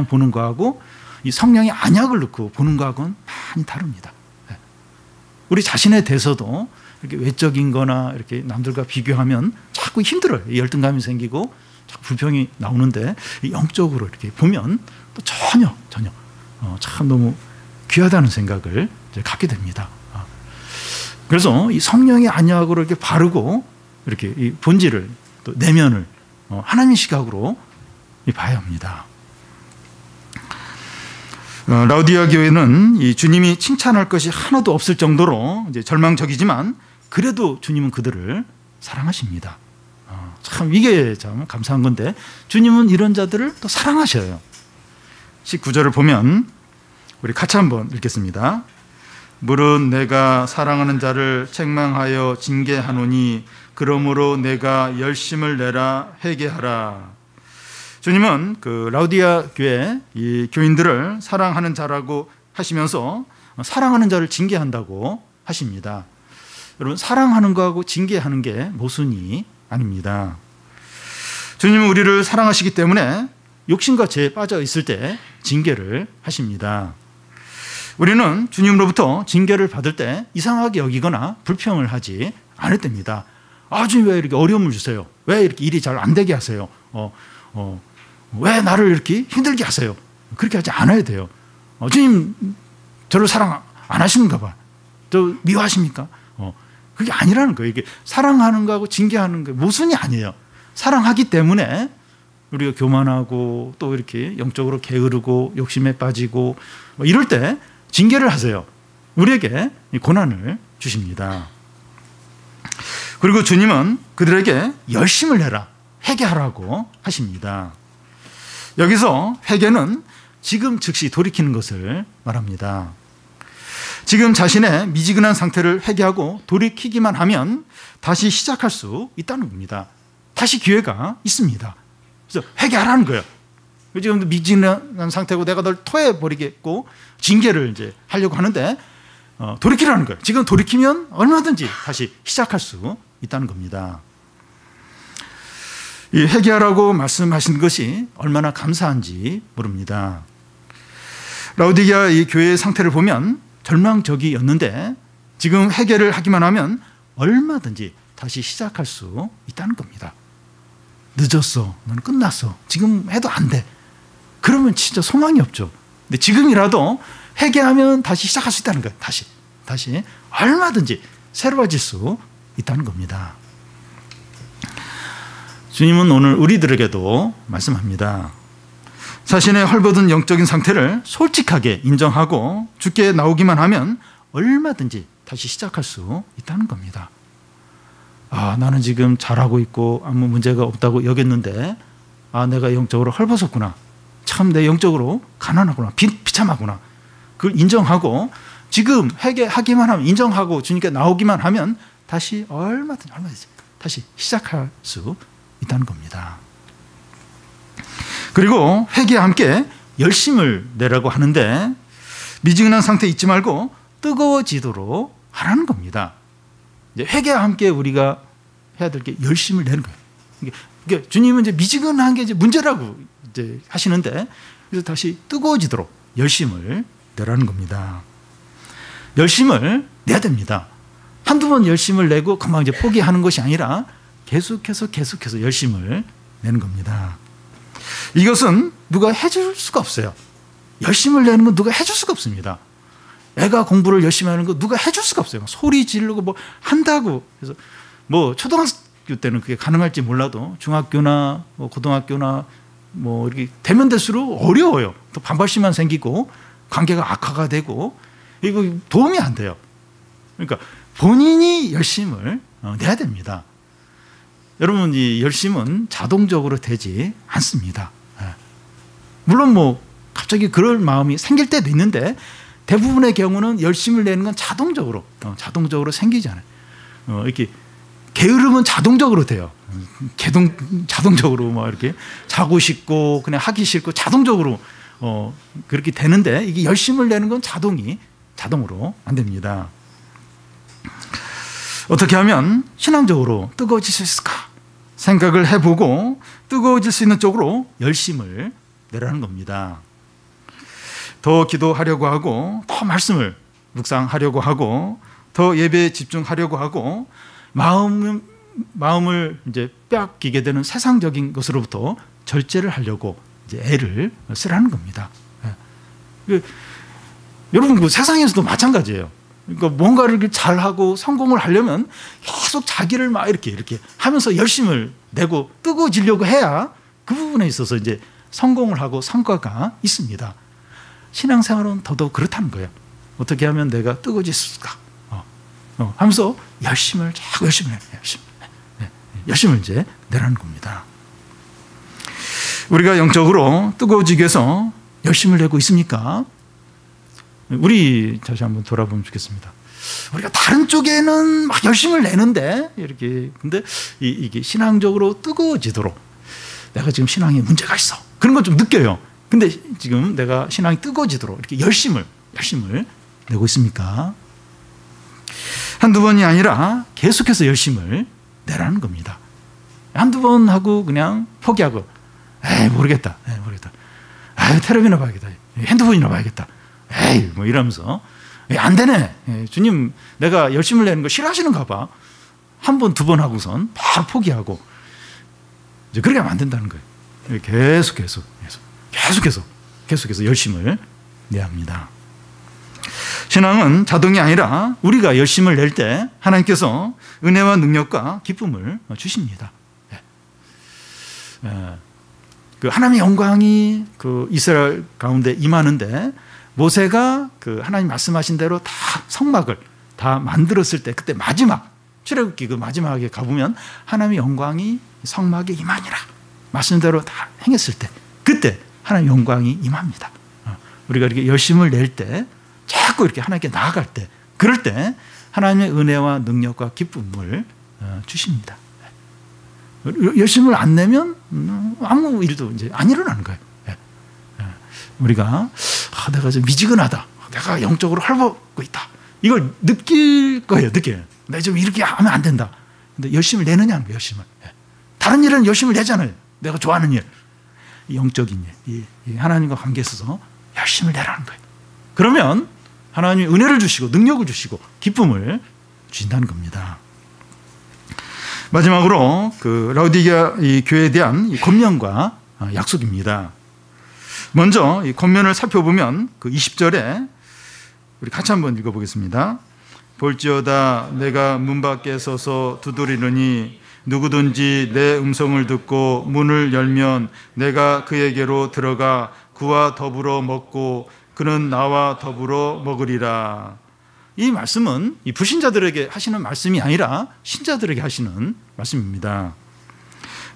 보는 거하고 이 성령의 안약을 넣고 보는 거하고는 많이 다릅니다. 우리 자신에 대해서도 이렇게 외적인 거나 이렇게 남들과 비교하면 자꾸 힘들어요. 열등감이 생기고 자꾸 불평이 나오는데 영적으로 이렇게 보면 또 전혀 참 너무 귀하다는 생각을 이제 갖게 됩니다. 그래서 이 성령의 안약으로 이렇게 바르고 이렇게 이 본질을 또 내면을 하나님의 시각으로 봐야 합니다. 라우디게아 교회는 이 주님이 칭찬할 것이 하나도 없을 정도로 이제 절망적이지만 그래도 주님은 그들을 사랑하십니다. 참 이게 참 감사한 건데 주님은 이런 자들을 또 사랑하셔요. 19절을 보면 우리 같이 한번 읽겠습니다. 물은 내가 사랑하는 자를 책망하여 징계하노니 그러므로 내가 열심을 내라 회개하라. 주님은 그 라우디게아 교회 이 교인들을 사랑하는 자라고 하시면서 사랑하는 자를 징계한다고 하십니다. 여러분 사랑하는 거하고 징계하는 게 모순이 아닙니다. 주님은 우리를 사랑하시기 때문에 욕심과 죄에 빠져 있을 때 징계를 하십니다. 우리는 주님으로부터 징계를 받을 때 이상하게 여기거나 불평을 하지 않을 때입니다. 주님 왜 이렇게 어려움을 주세요? 왜 이렇게 일이 잘 안 되게 하세요? 왜 나를 이렇게 힘들게 하세요? 그렇게 하지 않아야 돼요. 주님 저를 사랑 안 하시는가 봐. 저 미워하십니까? 그게 아니라는 거예요. 이게 사랑하는 거하고 징계하는 거 모순이 아니에요. 사랑하기 때문에 우리가 교만하고 또 이렇게 영적으로 게으르고 욕심에 빠지고 이럴 때 징계를 하세요. 우리에게 고난을 주십니다. 그리고 주님은 그들에게 열심을 내라, 회개하라고 하십니다. 여기서 회개는 지금 즉시 돌이키는 것을 말합니다. 지금 자신의 미지근한 상태를 회개하고 돌이키기만 하면 다시 시작할 수 있다는 겁니다. 다시 기회가 있습니다. 그래서 회개하라는 거예요. 지금 미지근한 상태고 내가 널 토해버리겠고 징계를 이제 하려고 하는데 돌이키라는 거예요. 지금 돌이키면 얼마든지 다시 시작할 수 있다는 겁니다. 이 회개하라고 말씀하신 것이 얼마나 감사한지 모릅니다. 라오디게아 이 교회의 상태를 보면 절망적이었는데 지금 회개를 하기만 하면 얼마든지 다시 시작할 수 있다는 겁니다. 늦었어. 너는 끝났어. 지금 해도 안 돼. 그러면 진짜 소망이 없죠. 근데 지금이라도 회개하면 다시 시작할 수 있다는 거예요. 다시 얼마든지 새로워질 수 있다는 겁니다. 주님은 오늘 우리들에게도 말씀합니다. 자신의 헐벗은 영적인 상태를 솔직하게 인정하고 주께 나오기만 하면 얼마든지 다시 시작할 수 있다는 겁니다. 나는 지금 잘하고 있고 아무 문제가 없다고 여겼는데 내가 영적으로 헐벗었구나. 참 내 영적으로 가난하구나. 비참하구나. 그걸 인정하고 지금 회개하기만 하면, 인정하고 주님께 나오기만 하면 다시 얼마든지 다시 시작할 수 있다는 겁니다. 그리고 회개와 함께 열심을 내라고 하는데 미지근한 상태에 있지 말고 뜨거워지도록 하라는 겁니다. 회개와 함께 우리가 해야 될 게 열심을 내는 거예요. 그러니까 주님은 이제 미지근한 게 이제 문제라고 이제 하시는데, 그래서 다시 뜨거워지도록 열심을 내라는 겁니다. 열심을 내야 됩니다. 한두 번 열심을 내고 금방 이제 포기하는 것이 아니라 계속해서 열심을 내는 겁니다. 이것은 누가 해줄 수가 없어요. 열심을 내는 건 누가 해줄 수가 없습니다. 애가 공부를 열심히 하는 거 누가 해줄 수가 없어요. 소리 지르고 뭐 한다고. 그래서 뭐 초등학교 때는 그게 가능할지 몰라도 중학교나 뭐 고등학교나 뭐 이렇게 되면 될수록 어려워요. 또 반발심만 생기고 관계가 악화가 되고 이거 도움이 안 돼요. 그러니까 본인이 열심을 내야 됩니다. 여러분, 이 열심은 자동적으로 되지 않습니다. 물론 뭐 갑자기 그럴 마음이 생길 때도 있는데 대부분의 경우는 열심을 내는 건 자동적으로 생기지 않아요. 이렇게 게으름은 자동적으로 돼요. 자동적으로 막 이렇게 자고 싶고 그냥 하기 싫고 자동적으로 그렇게 되는데, 이게 열심을 내는 건 자동으로 안 됩니다. 어떻게 하면 신앙적으로 뜨거워질 수 있을까 생각을 해보고 뜨거워질 수 있는 쪽으로 열심을 내라는 겁니다. 더 기도하려고 하고, 더 말씀을 묵상하려고 하고, 더 예배에 집중하려고 하고, 마음을 이제 빼앗기게 되는 세상적인 것으로부터 절제를 하려고 이제 애를 쓰라는 겁니다. 여러분, 그 세상에서도 마찬가지예요. 그러니까 뭔가를 잘하고 성공을 하려면 계속 자기를 막 이렇게 하면서 열심을 내고 뜨거워지려고 해야 그 부분에 있어서 이제 성공을 하고 성과가 있습니다. 신앙생활은 더더욱 그렇다는 거예요. 어떻게 하면 내가 뜨거워질 수 있을까? 하면서 열심을 이제 내라는 겁니다. 우리가 영적으로 뜨거워지기 위해서 열심을 내고 있습니까? 우리 다시 한번 돌아보면 좋겠습니다. 우리가 다른 쪽에는 막 열심을 내는데 근데 이게 신앙적으로 뜨거워지도록, 내가 지금 신앙에 문제가 있어, 그런 건 좀 느껴요. 근데 지금 내가 신앙이 뜨거워지도록 이렇게 열심을 내고 있습니까? 한두 번이 아니라 계속해서 열심을 내라는 겁니다. 한두 번 하고 그냥 포기하고 모르겠다. 텔레비나 봐야겠다. 핸드폰이나 봐야겠다. 뭐 이러면서 안 되네. 주님, 내가 열심을 내는 거 싫어하시는가 봐. 한 번, 두 번 하고선 바로 포기하고 이제 그렇게 하면 안 된다는 거예요. 계속해서 열심을 내야 합니다. 신앙은 자동이 아니라 우리가 열심을 낼 때 하나님께서 은혜와 능력과 기쁨을 주십니다. 그 하나님의 영광이 그 이스라엘 가운데 임하는데, 모세가 그 하나님 말씀하신 대로 다 성막을 다 만들었을 때, 그때 마지막 출애굽기 그 마지막에 가보면 하나님의 영광이 성막에 임하니라 말씀대로 다 행했을 때 그때 하나님의 영광이 임합니다. 우리가 이렇게 열심을 낼 때 자꾸 이렇게 하나님께 나아갈 때 그럴 때 하나님의 은혜와 능력과 기쁨을 주십니다. 열심을 안 내면 아무 일도 이제 안 일어나는 거예요. 우리가 내가 좀 미지근하다. 내가 영적으로 헐벗고 있다. 이걸 느낄 거예요. 느껴요. 내가 좀 이렇게 하면 안 된다. 근데 열심을 내느냐는 거예요. 열심을. 다른 일은 열심을 내잖아요. 내가 좋아하는 일. 영적인 일. 하나님과 관계에 있어서 열심을 내라는 거예요. 그러면 하나님이 은혜를 주시고 능력을 주시고 기쁨을 주신다는 겁니다. 마지막으로 그 라우디게아 이 교회에 대한 이 권면과 약속입니다. 먼저 이 권면을 살펴보면 그 20절에 우리 같이 한번 읽어보겠습니다. 볼지어다 내가 문 밖에 서서 두드리느니 누구든지 내 음성을 듣고 문을 열면 내가 그에게로 들어가 그와 더불어 먹고 그는 나와 더불어 먹으리라. 이 말씀은 이 불신자들에게 하시는 말씀이 아니라 신자들에게 하시는 말씀입니다.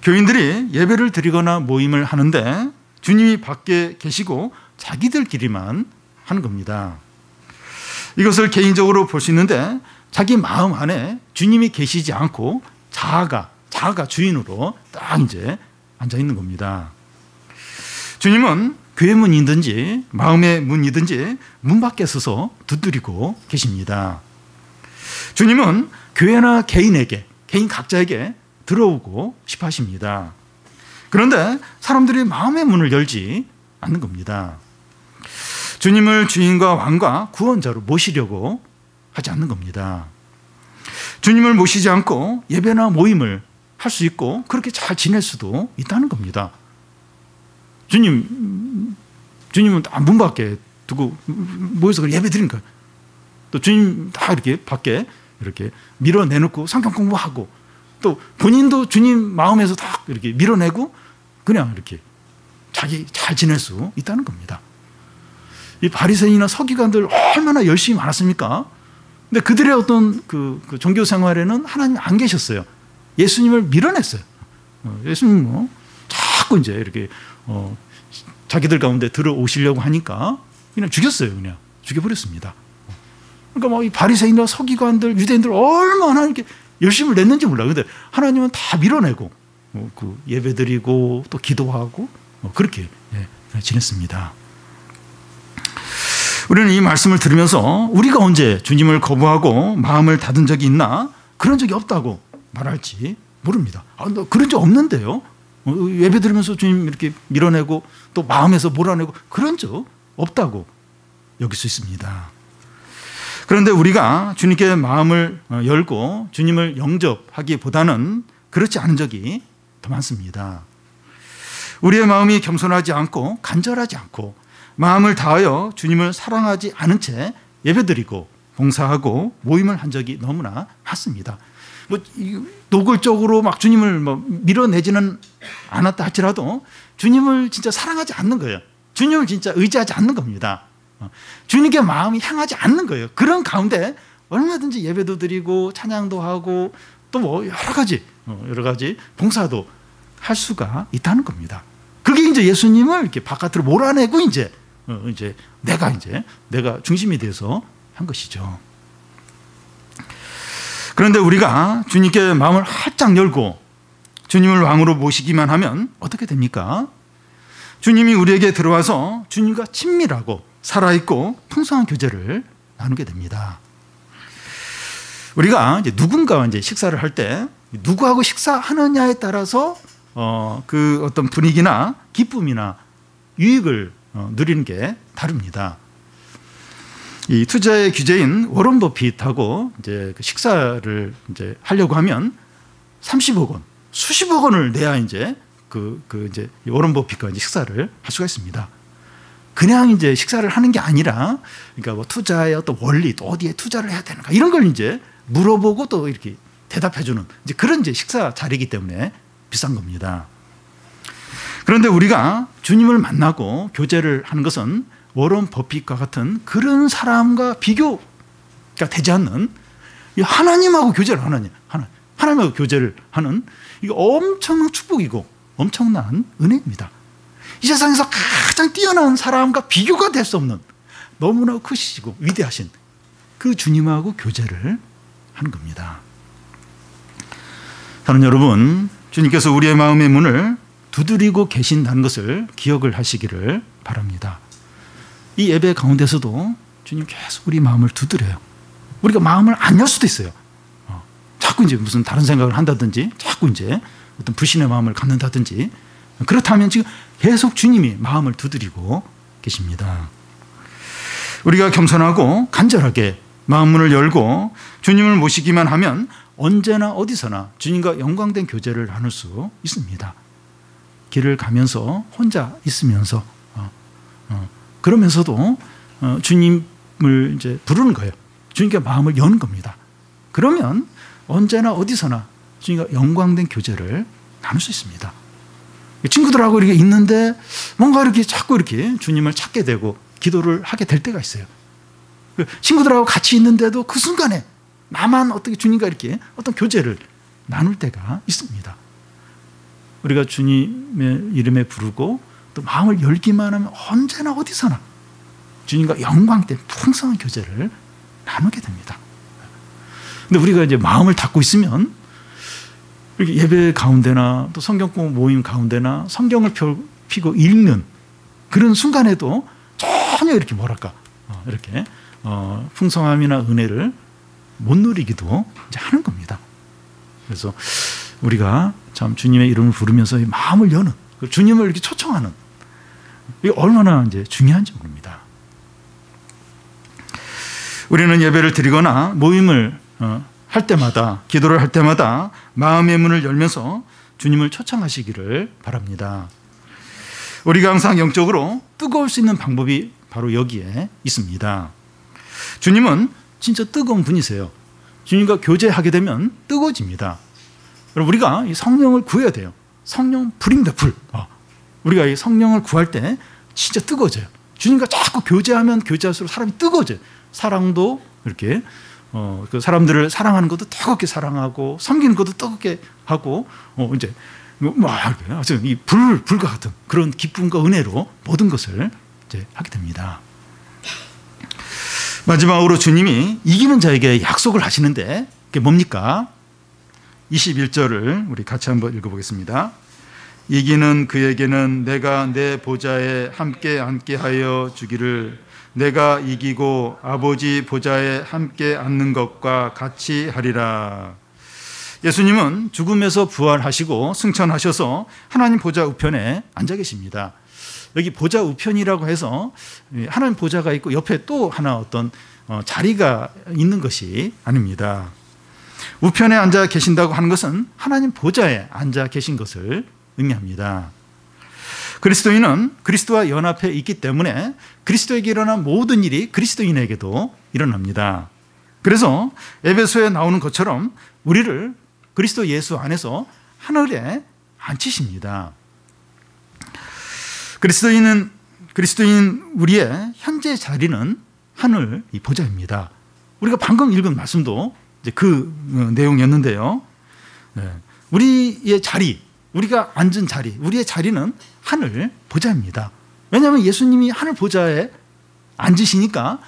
교인들이 예배를 드리거나 모임을 하는데 주님이 밖에 계시고 자기들끼리만 하는 겁니다. 이것을 개인적으로 볼 수 있는데 자기 마음 안에 주님이 계시지 않고 자아가 주인으로 딱 이제 앉아 있는 겁니다. 주님은 교회 문이든지 마음의 문이든지 문 밖에 서서 두드리고 계십니다. 주님은 교회나 개인 각자에게 들어오고 싶어 하십니다. 그런데 사람들이 마음의 문을 열지 않는 겁니다. 주님을 주인과 왕과 구원자로 모시려고 하지 않는 겁니다. 주님을 모시지 않고 예배나 모임을 할 수 있고 그렇게 잘 지낼 수도 있다는 겁니다. 주님은 문 밖에 두고 모여서 예배 드리는 거예요. 또 주님 다 이렇게 밖에 이렇게 밀어내놓고 성경 공부하고 또 본인도 주님 마음에서 다 이렇게 밀어내고 그냥 이렇게 자기 잘 지낼 수 있다는 겁니다. 이 바리새인이나 서기관들 얼마나 열심히 많았습니까? 근데 그들의 어떤 그 종교 생활에는 하나님 안 계셨어요. 예수님을 밀어냈어요. 예수님 자꾸 이제 이렇게 자기들 가운데 들어오시려고 하니까 그냥 죽였어요. 그냥 죽여버렸습니다. 그러니까 막 이 바리새인이나 서기관들, 유대인들 얼마나 이렇게 열심을 냈는지 몰라요. 근데 하나님은 다 밀어내고 그 예배드리고 또 기도하고 그렇게 지냈습니다. 우리는 이 말씀을 들으면서 우리가 언제 주님을 거부하고 마음을 닫은 적이 있나? 그런 적이 없다고 말할지 모릅니다. 그런 적 없는데요. 예배 드리면서 주님 이렇게 밀어내고 또 마음에서 몰아내고 그런 적 없다고 여길 수 있습니다. 그런데 우리가 주님께 마음을 열고 주님을 영접하기보다는 그렇지 않은 적이 더 많습니다. 우리의 마음이 겸손하지 않고 간절하지 않고 마음을 다하여 주님을 사랑하지 않은 채 예배드리고 봉사하고 모임을 한 적이 너무나 많습니다. 노골적으로 막 주님을 밀어내지는 않았다 할지라도 주님을 진짜 사랑하지 않는 거예요. 주님을 진짜 의지하지 않는 겁니다. 주님께 마음이 향하지 않는 거예요. 그런 가운데 얼마든지 예배도 드리고 찬양도 하고 또 여러 가지 봉사도 할 수가 있다는 겁니다. 그게 이제 예수님을 이렇게 바깥으로 몰아내고 이제 내가 중심이 돼서 한 것이죠. 그런데 우리가 주님께 마음을 활짝 열고 주님을 왕으로 모시기만 하면 어떻게 됩니까? 주님이 우리에게 들어와서 주님과 친밀하고 살아있고 풍성한 교제를 나누게 됩니다. 우리가 이제 누군가와 이제 식사를 할 때 누구하고 식사하느냐에 따라서 그 어떤 분위기나 기쁨이나 유익을 누리는 게 다릅니다. 이 투자의 규제인 워런 버핏하고 이제 그 식사를 이제 하려고 하면 30억 원, 수십억 원을 내야 이제 이제 워런 버핏과 이제 식사를 할 수가 있습니다. 그냥 이제 식사를 하는 게 아니라, 그러니까 뭐 투자의 어떤 원리, 또 어디에 투자를 해야 되는가 이런 걸 이제 물어보고 또 이렇게 대답해주는 이제 그런 이제 식사 자리이기 때문에 비싼 겁니다. 그런데 우리가 주님을 만나고 교제를 하는 것은 워런 버핏과 같은 그런 사람과 비교가 되지 않는 이 하나님하고 교제를 하나님하고 교제를 하는 이거 엄청난 축복이고 엄청난 은혜입니다. 이 세상에서 가장 뛰어난 사람과 비교가 될 수 없는 너무나 크시고 위대하신 그 주님하고 교제를 하는 겁니다. 사랑하는 여러분, 주님께서 우리의 마음의 문을 두드리고 계신다는 것을 기억을 하시기를 바랍니다. 이 예배 가운데서도 주님 계속 우리 마음을 두드려요. 우리가 마음을 안 열 수도 있어요. 자꾸 이제 무슨 다른 생각을 한다든지, 자꾸 이제 어떤 불신의 마음을 갖는다든지, 그렇다면 지금 계속 주님이 마음을 두드리고 계십니다. 우리가 겸손하고 간절하게 마음문을 열고 주님을 모시기만 하면 언제나 어디서나 주님과 영광된 교제를 나눌 수 있습니다. 길을 가면서 혼자 있으면서 그러면서도 주님을 이제 부르는 거예요. 주님께 마음을 여는 겁니다. 그러면 언제나 어디서나 주님과 영광된 교제를 나눌 수 있습니다. 친구들하고 이렇게 있는데 뭔가 이렇게 자꾸 이렇게 주님을 찾게 되고 기도를 하게 될 때가 있어요. 친구들하고 같이 있는데도 그 순간에 나만 어떻게 주님과 이렇게 어떤 교제를 나눌 때가 있습니다. 우리가 주님의 이름에 부르고 또 마음을 열기만 하면 언제나 어디서나 주님과 영광된 풍성한 교제를 나누게 됩니다. 근데 우리가 이제 마음을 닫고 있으면 이렇게 예배 가운데나 또 성경 공부 모임 가운데나 성경을 펴고 읽는 그런 순간에도 전혀 이렇게 뭐랄까 이렇게 풍성함이나 은혜를 못 누리기도 이제 하는 겁니다. 그래서 우리가 참 주님의 이름을 부르면서 마음을 여는 주님을 이렇게 초청하는 이게 얼마나 이제 중요한지 모릅니다. 우리는 예배를 드리거나 모임을 할 때마다 기도를 할 때마다 마음의 문을 열면서 주님을 초청하시기를 바랍니다. 우리가 항상 영적으로 뜨거울 수 있는 방법이 바로 여기에 있습니다. 주님은 진짜 뜨거운 분이세요. 주님과 교제하게 되면 뜨거워집니다. 우리가 이 성령을 구해야 돼요. 성령 불입니다. 불. 우리가 이 성령을 구할 때 진짜 뜨거워져요. 주님과 자꾸 교제하면 교제할수록 사람이 뜨거워져요. 사랑도 이렇게 그 사람들을 사랑하는 것도 뜨겁게 사랑하고 섬기는 것도 뜨겁게 하고 이제 이 불과 같은 그런 기쁨과 은혜로 모든 것을 이제 하게 됩니다. 마지막으로 주님이 이기는 자에게 약속을 하시는데 그게 뭡니까? 21절을 우리 같이 한번 읽어보겠습니다. 이기는 그에게는 내가 내 보좌에 함께 앉게 하여 주기를 내가 이기고 아버지 보좌에 함께 앉는 것과 같이 하리라. 예수님은 죽음에서 부활하시고 승천하셔서 하나님 보좌 우편에 앉아 계십니다. 여기 보좌 우편이라고 해서 하나님 보좌가 있고 옆에 또 하나 어떤 자리가 있는 것이 아닙니다. 우편에 앉아 계신다고 하는 것은 하나님 보좌에 앉아 계신 것을 의미합니다. 그리스도인은 그리스도와 연합해 있기 때문에 그리스도에게 일어난 모든 일이 그리스도인에게도 일어납니다. 그래서 에베소에 나오는 것처럼 우리를 그리스도 예수 안에서 하늘에 앉히십니다. 그리스도인 우리의 현재 자리는 하늘 이 보좌입니다. 우리가 방금 읽은 말씀도 이제 그 내용이었는데요. 우리의 자리, 우리가 앉은 자리, 우리의 자리는 하늘 보좌입니다. 왜냐하면 예수님이 하늘 보좌에 앉으시니까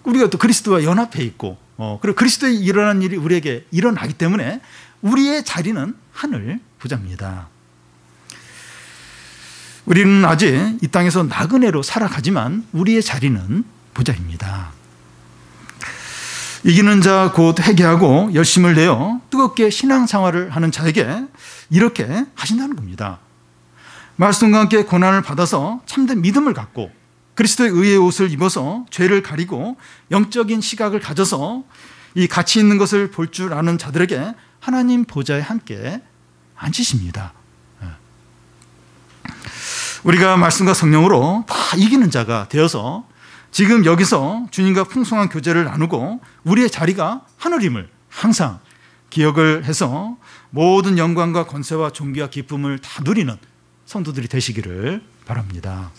우리가 또 그리스도와 연합해 있고 그리고 그리스도에 일어난 일이 우리에게 일어나기 때문에 우리의 자리는 하늘 보좌입니다. 우리는 아직 이 땅에서 나그네로 살아가지만 우리의 자리는 보좌입니다. 이기는 자 곧 회개하고 열심을 내어 뜨겁게 신앙생활을 하는 자에게 이렇게 하신다는 겁니다. 말씀과 함께 고난을 받아서 참된 믿음을 갖고 그리스도의 의의 옷을 입어서 죄를 가리고 영적인 시각을 가져서 이 가치 있는 것을 볼 줄 아는 자들에게 하나님 보좌에 함께 앉히십니다. 우리가 말씀과 성령으로 다 이기는 자가 되어서 지금 여기서 주님과 풍성한 교제를 나누고 우리의 자리가 하늘임을 항상 기억을 해서 모든 영광과 권세와 존귀와 기쁨을 다 누리는 성도들이 되시기를 바랍니다.